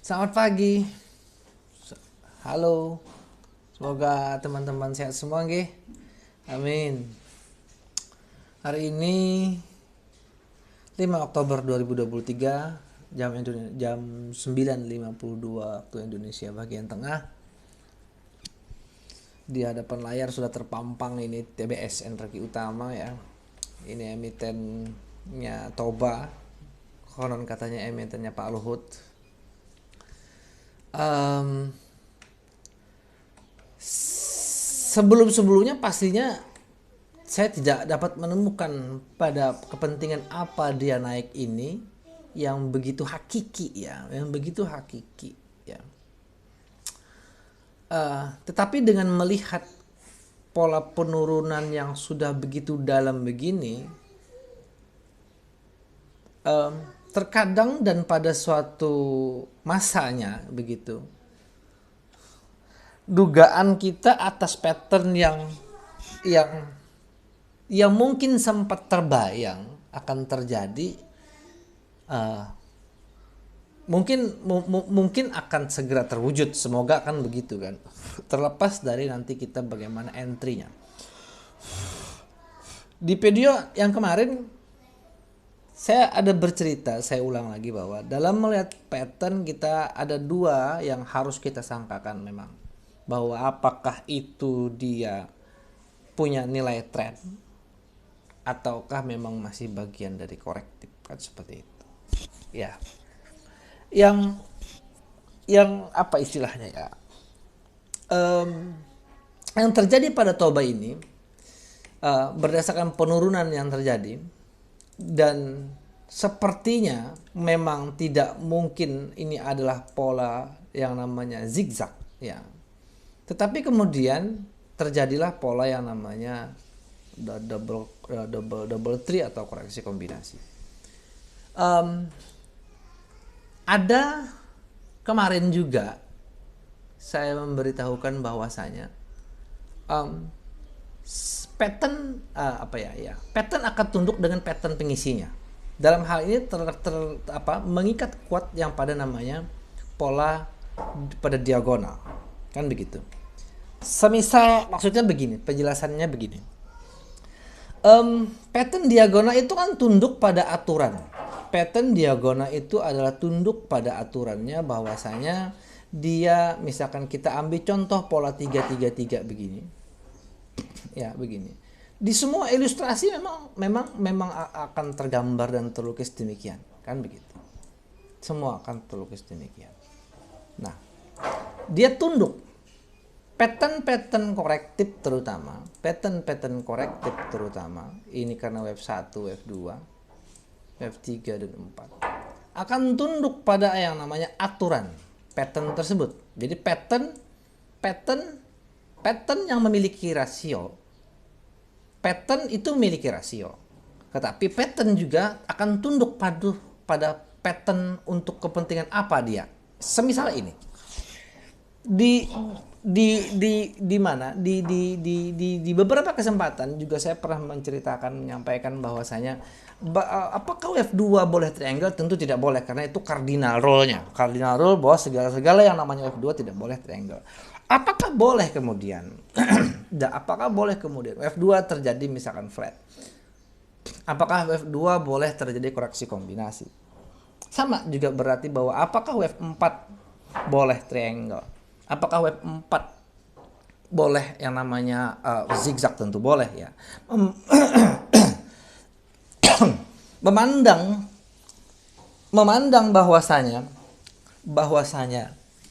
Selamat pagi. Halo. Semoga teman-teman sehat semua nggih. Amin. Hari ini 5 Oktober 2023 jam 9.52 waktu Indonesia bagian tengah. Di hadapan layar sudah terpampang ini TBS Energi Utama ya. Ini emitennya Toba. Konon katanya emitennya Pak Luhut. Sebelum-sebelumnya pastinya saya tidak dapat menemukan pada kepentingan apa dia naik ini yang begitu hakiki ya, ya. Tetapi dengan melihat pola penurunan yang sudah begitu dalam begini, terkadang dan pada suatu masanya begitu, dugaan kita atas pattern yang mungkin sempat terbayang akan terjadi, mungkin akan segera terwujud. Semoga kan begitu kan, terlepas dari nanti kita bagaimana entry-nya. Di video yang kemarin saya ada bercerita, saya ulang lagi bahwa dalam melihat pattern kita ada dua yang harus kita sangkakan memang, bahwa apakah itu dia punya nilai trend ataukah memang masih bagian dari korektif, kan seperti itu ya. Yang apa istilahnya ya, yang terjadi pada Toba ini, berdasarkan penurunan yang terjadi, dan sepertinya memang tidak mungkin ini adalah pola yang namanya zigzag ya. Tetapi kemudian terjadilah pola yang namanya double tree atau koreksi kombinasi. Ada kemarin juga saya memberitahukan bahwasanya pattern pattern akan tunduk dengan pattern pengisinya. Dalam hal ini mengikat kuat yang pada namanya pola pada diagonal, kan begitu. Semisal maksudnya begini, penjelasannya begini. Pattern diagonal itu kan tunduk pada aturan. Pattern diagonal itu adalah tunduk pada aturannya, bahwasanya dia, misalkan kita ambil contoh pola 3-3-3 begini. Ya, begini. Di semua ilustrasi memang akan tergambar dan terlukis demikian, kan begitu. Semua akan terlukis demikian. Nah, dia tunduk pattern korektif terutama, ini karena wave 1, wave 2, wave 3 dan 4 akan tunduk pada yang namanya aturan pattern tersebut. Jadi pattern yang memiliki rasio, pattern itu memiliki rasio, tetapi pattern juga akan tunduk pada pattern untuk kepentingan apa dia. Semisal ini di mana di beberapa kesempatan juga saya pernah menyampaikan bahwasanya apakah wave 2 boleh triangle? Tentu tidak boleh, karena itu cardinal rule-nya. Cardinal rule bahwa segala yang namanya wave 2 tidak boleh triangle. Apakah boleh kemudian wave 2 terjadi misalkan flat? Apakah wave 2 boleh terjadi koreksi kombinasi? Sama juga berarti bahwa apakah wave 4 boleh triangle? Apakah wave 4 boleh yang namanya zigzag? Tentu boleh ya. Memandang bahwasanya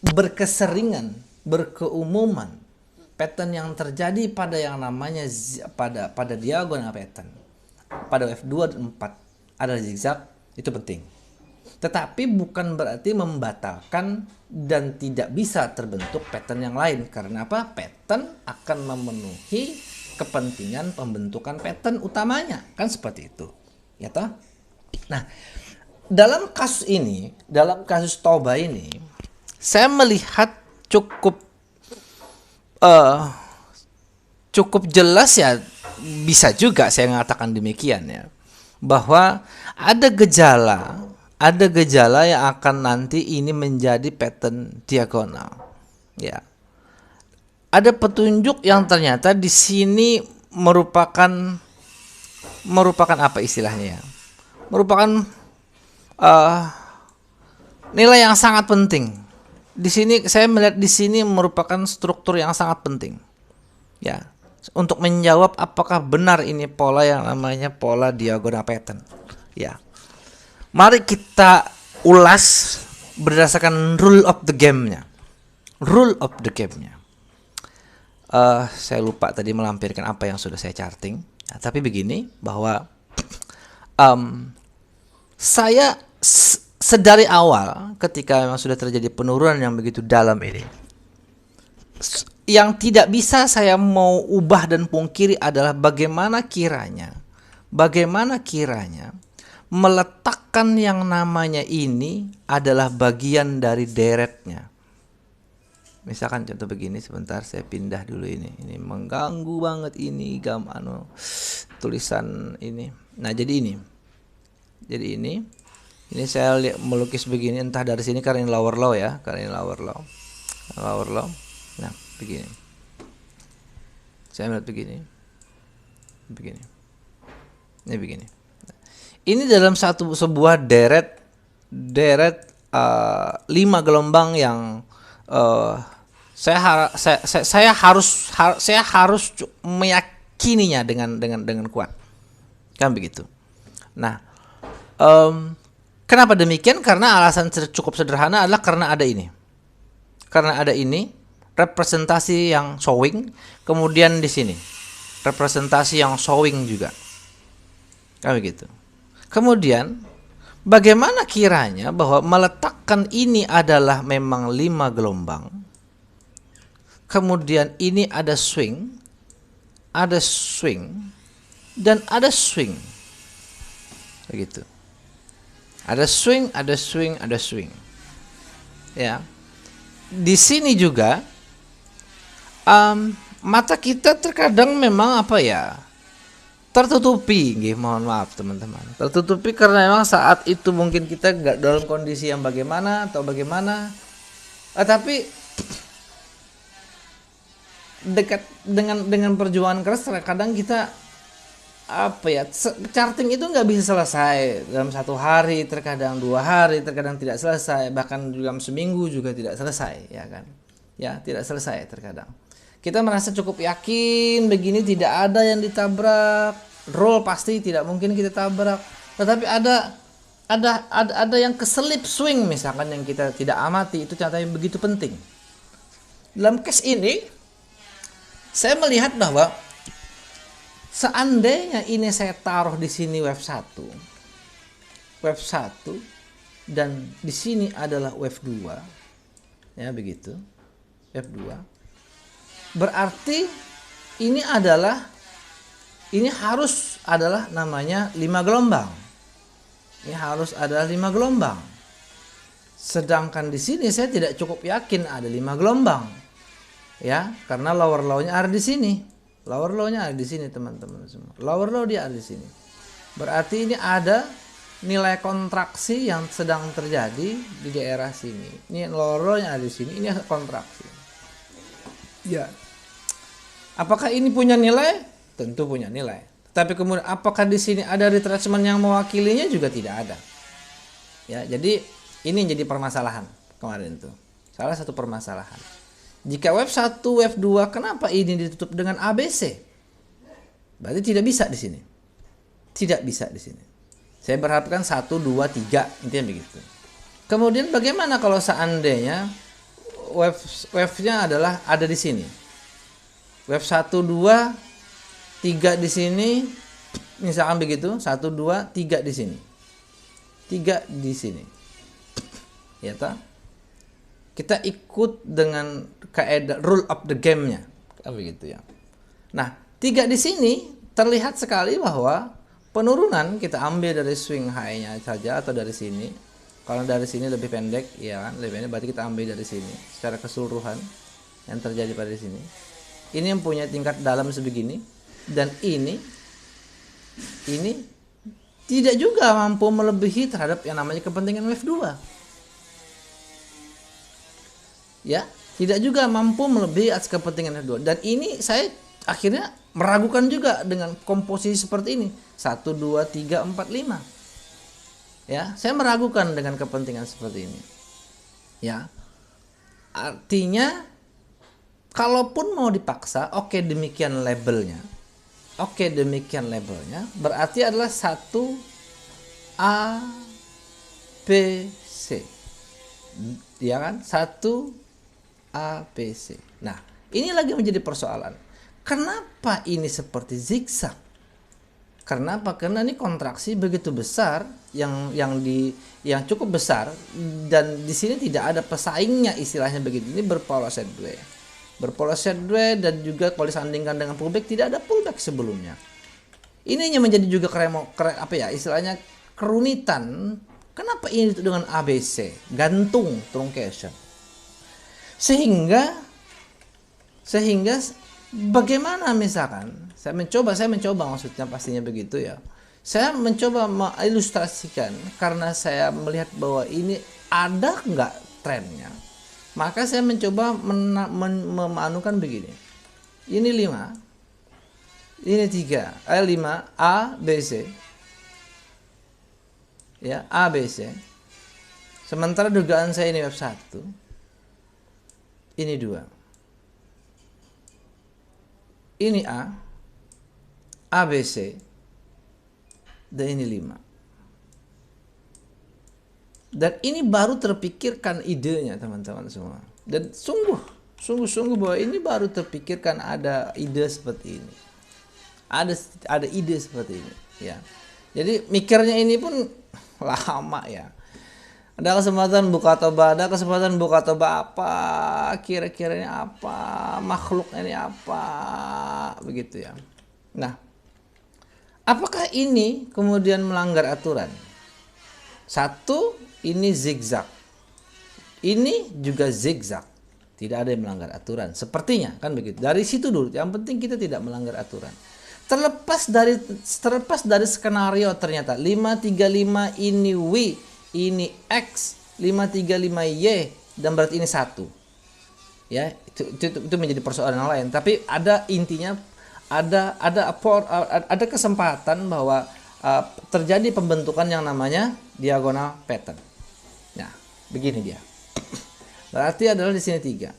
berkeseringan, berkeumuman pattern yang terjadi pada yang namanya pada diagonal pattern pada wave 2 dan 4 adalah zigzag, itu penting. Tetapi bukan berarti membatalkan dan tidak bisa terbentuk pattern yang lain. Karena apa? Pattern akan memenuhi kepentingan pembentukan pattern utamanya, kan seperti itu ya toh. Nah, dalam kasus Toba ini, saya melihat cukup jelas ya, bisa juga saya mengatakan demikian ya, bahwa ada gejala ada gejala yang akan nanti ini menjadi pattern diagonal. Ya. Ada petunjuk yang ternyata di sini merupakan apa istilahnya ya? Merupakan nilai yang sangat penting. Di sini saya melihat di sini merupakan struktur yang sangat penting. Ya. Untuk menjawab apakah benar ini pola yang namanya pola diagonal pattern. Ya. Mari kita ulas berdasarkan rule of the game-nya. Rule of the game-nya. Saya lupa tadi melampirkan apa yang sudah saya charting. Ya, tapi begini bahwa saya sedari awal ketika memang sudah terjadi penurunan yang begitu dalam ini, yang tidak bisa saya mau ubah dan pungkiri adalah bagaimana kiranya meletakkan yang namanya ini adalah bagian dari deretnya. Misalkan contoh begini, sebentar saya pindah dulu ini mengganggu banget ini tulisan ini. Nah jadi ini saya melukis begini, entah dari sini karena ini lower low ya, lower low. Nah begini, saya melihat begini, ini begini. Ini dalam sebuah deret 5 gelombang yang saya harus meyakininya dengan kuat, kan begitu. Nah, kenapa demikian? Karena alasan cukup sederhana adalah karena ada ini representasi yang showing, kemudian di sini representasi yang showing juga, kan begitu. Kemudian bagaimana kiranya bahwa meletakkan ini adalah memang 5 gelombang. Kemudian ini ada swing, dan ada swing. Begitu. Ada swing. Ya. Di sini juga mata kita terkadang memang tertutupi, mohon maaf teman-teman. Tertutupi karena memang saat itu mungkin kita nggak dalam kondisi yang bagaimana. Tapi dekat dengan perjuangan keras terkadang kita charting itu nggak bisa selesai dalam 1 hari, terkadang 2 hari, terkadang tidak selesai, bahkan dalam seminggu juga tidak selesai, ya kan? Ya, tidak selesai terkadang. Kita merasa cukup yakin begini tidak ada yang ditabrak, roll pasti tidak mungkin kita tabrak. Tetapi ada yang keselip swing misalkan yang kita tidak amati, itu ternyata yang begitu penting. Dalam case ini saya melihat bahwa seandainya ini saya taruh di sini wave 1 dan di sini adalah wave 2, ya begitu, wave 2, berarti ini harus adalah namanya 5 gelombang. Ini harus adalah 5 gelombang. Sedangkan di sini saya tidak cukup yakin ada 5 gelombang. Ya, karena lower low-nya ada di sini. Lower low-nya ada di sini, teman-teman semua. Lower low dia ada di sini. Berarti ini ada nilai kontraksi yang sedang terjadi di daerah sini. Ini lower low-nya ada di sini, ini kontraksi. Ya. Apakah ini punya nilai? Tentu punya nilai. Tapi kemudian apakah di sini ada retracement yang mewakilinya? Juga tidak ada. Ya, jadi ini jadi permasalahan kemarin tuh. Salah satu permasalahan. Jika wave 1, wave 2, kenapa ini ditutup dengan ABC? Berarti tidak bisa di sini. Tidak bisa di sini. Saya berharapkan 1, 2, 3, intinya begitu. Kemudian bagaimana kalau seandainya wave-nya adalah ada di sini? Wave 1, 2, 3 di sini, misalkan begitu, 1, 2, 3 di sini. 3 di sini. Ya toh? Kita ikut dengan kaidah rule of the game-nya, begitu ya. Nah, 3 di sini terlihat sekali bahwa penurunan kita ambil dari swing high-nya saja atau dari sini. Kalau dari sini lebih pendek, ya kan, lebih pendek, berarti kita ambil dari sini secara keseluruhan yang terjadi pada sini. Ini yang punya tingkat dalam sebegini, dan ini tidak juga mampu melebihi terhadap yang namanya kepentingan wave 2. Ya, tidak juga mampu melebihi atas kepentingan wave 2. Dan ini saya akhirnya meragukan juga dengan komposisi seperti ini. 1, 2, 3, 4, 5. Ya, saya meragukan dengan kepentingan seperti ini. Ya. Artinya kalaupun mau dipaksa, oke demikian labelnya. Oke demikian labelnya, berarti adalah 1 A B C. Ya kan? 1 A B C. Nah, ini lagi menjadi persoalan. Kenapa ini seperti zigzag? Kenapa? Karena ini kontraksi begitu besar yang cukup besar, dan di sini tidak ada pesaingnya, istilahnya begitu. Ini berpola sideways. Berpola sideways, dan juga kalau disandingkan dengan pullback tidak ada pullback sebelumnya. Ininya menjadi juga istilahnya kerumitan. Kenapa ini itu dengan ABC, gantung truncation? Sehingga bagaimana misalkan saya mencoba maksudnya pastinya begitu ya. Saya mencoba mengilustrasikan karena saya melihat bahwa ini ada nggak trennya. Maka saya mencoba memanukan begini. Ini 5. Ini 3. 5 A B C. Ya, A B C. Sementara dugaan saya ini wave 1. Ini 2. Ini A B C, dan ini 5. Dan ini baru terpikirkan idenya teman-teman semua. Dan sungguh bahwa ini baru terpikirkan ada ide seperti ini. Ada ide seperti ini, ya. Jadi mikirnya ini pun lama ya. Ada kesempatan buka toba apa, kira-kira ini apa, makhluk ini apa, begitu ya. Nah, apakah ini kemudian melanggar aturan? 1, ini zigzag. Ini juga zigzag. Tidak ada yang melanggar aturan. Sepertinya kan begitu. Dari situ dulu. Yang penting kita tidak melanggar aturan. Terlepas dari skenario ternyata 535 ini W, ini X, 535Y, dan berarti ini 1. Ya, itu menjadi persoalan yang lain. Tapi ada intinya ada kesempatan bahwa terjadi pembentukan yang namanya diagonal pattern. Nah, begini dia. Berarti adalah di sini 3.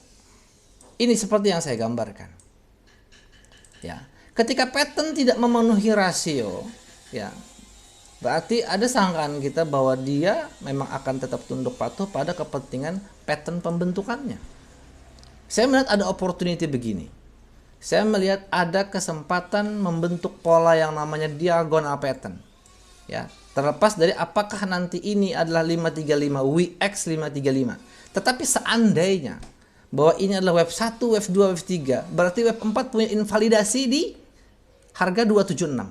Ini seperti yang saya gambarkan. Ya, ketika pattern tidak memenuhi rasio, ya, berarti ada sangkaan kita bahwa dia memang akan tetap tunduk patuh pada kepentingan pattern pembentukannya. Saya melihat ada opportunity begini. Saya melihat ada kesempatan membentuk pola yang namanya diagonal pattern. Ya, terlepas dari apakah nanti ini adalah 535 WX 535. Tetapi seandainya bahwa ini adalah wave 1, wave 2, wave 3, berarti wave 4 punya invalidasi di harga 276.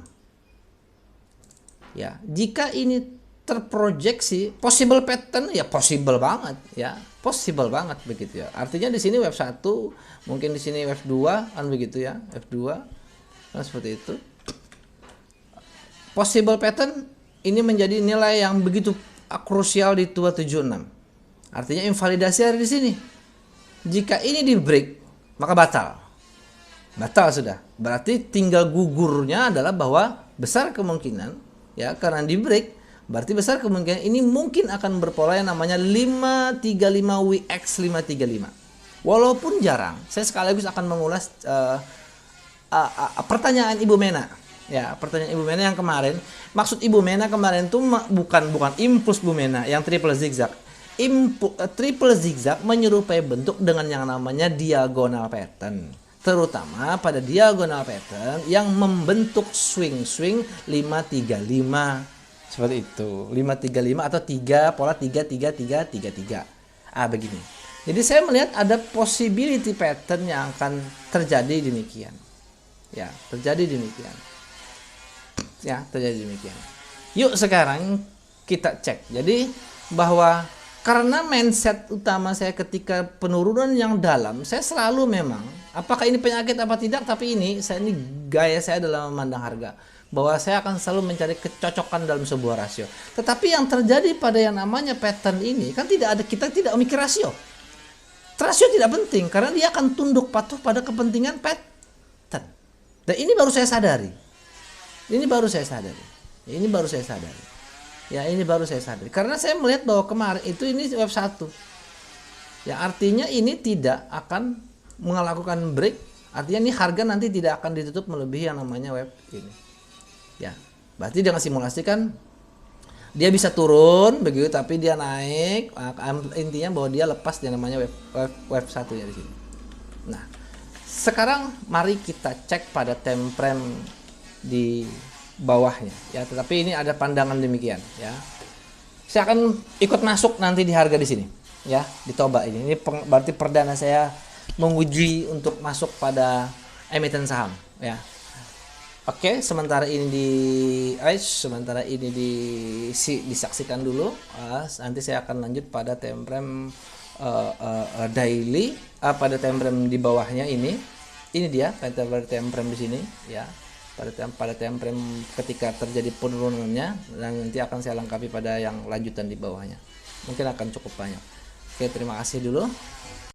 Ya, jika ini terproyeksi possible pattern, ya possible banget ya. Possible banget begitu ya. Artinya di sini wave 1, mungkin di sini wave 2 kan begitu ya. Wave 2 kan seperti itu. Possible pattern ini menjadi nilai yang begitu krusial di 276. Artinya invalidasi ada di sini. Jika ini di break, maka batal. Batal sudah. Berarti tinggal gugurnya adalah bahwa besar kemungkinan, ya, karena di break, berarti besar kemungkinan ini mungkin akan berpola yang namanya 535 WX 535. Walaupun jarang, saya sekaligus akan mengulas pertanyaan Ibu Mena. Ya, pertanyaan Ibu Mena yang kemarin. Maksud Ibu Mena kemarin itu bukan impuls Bu Mena yang triple zigzag. Triple zigzag menyerupai bentuk dengan yang namanya diagonal pattern, terutama pada diagonal pattern yang membentuk swing 535 seperti itu. 535 atau 3 pola 33333. Begini. Jadi saya melihat ada possibility pattern yang akan terjadi demikian. Ya, terjadi demikian. Yuk sekarang kita cek. Jadi bahwa karena mindset utama saya ketika penurunan yang dalam, saya selalu memang, apakah ini penyakit apa tidak, tapi ini gaya saya dalam memandang harga. bahwa saya akan selalu mencari kecocokan dalam sebuah rasio. Tetapi yang terjadi pada yang namanya pattern ini kan kita tidak memikir rasio. Rasio tidak penting karena dia akan tunduk patuh pada kepentingan pattern. Dan ini baru saya sadari. Ini baru saya sadari. Karena saya melihat bahwa kemarin ini web 1. Ya artinya ini tidak akan melakukan break. Artinya ini harga nanti tidak akan ditutup melebihi yang namanya web ini. Ya, berarti dengan simulasi kan dia bisa turun begitu tapi dia naik, intinya bahwa dia lepas yang namanya web 1 ya di sini. Nah, sekarang mari kita cek pada time frame di bawahnya ya, tetapi ini ada pandangan demikian ya. Saya akan ikut masuk nanti di harga di sini ya, di Toba ini. Ini berarti perdana saya menguji untuk masuk pada emiten saham ya. Oke, sementara ini disaksikan dulu. Nanti saya akan lanjut pada time frame daily, pada time frame di bawahnya ini. Ini dia pada time frame di sini ya. Pada time frame ketika terjadi penurunannya, dan nanti akan saya lengkapi pada yang lanjutan di bawahnya. Mungkin akan cukup banyak. Oke, terima kasih dulu.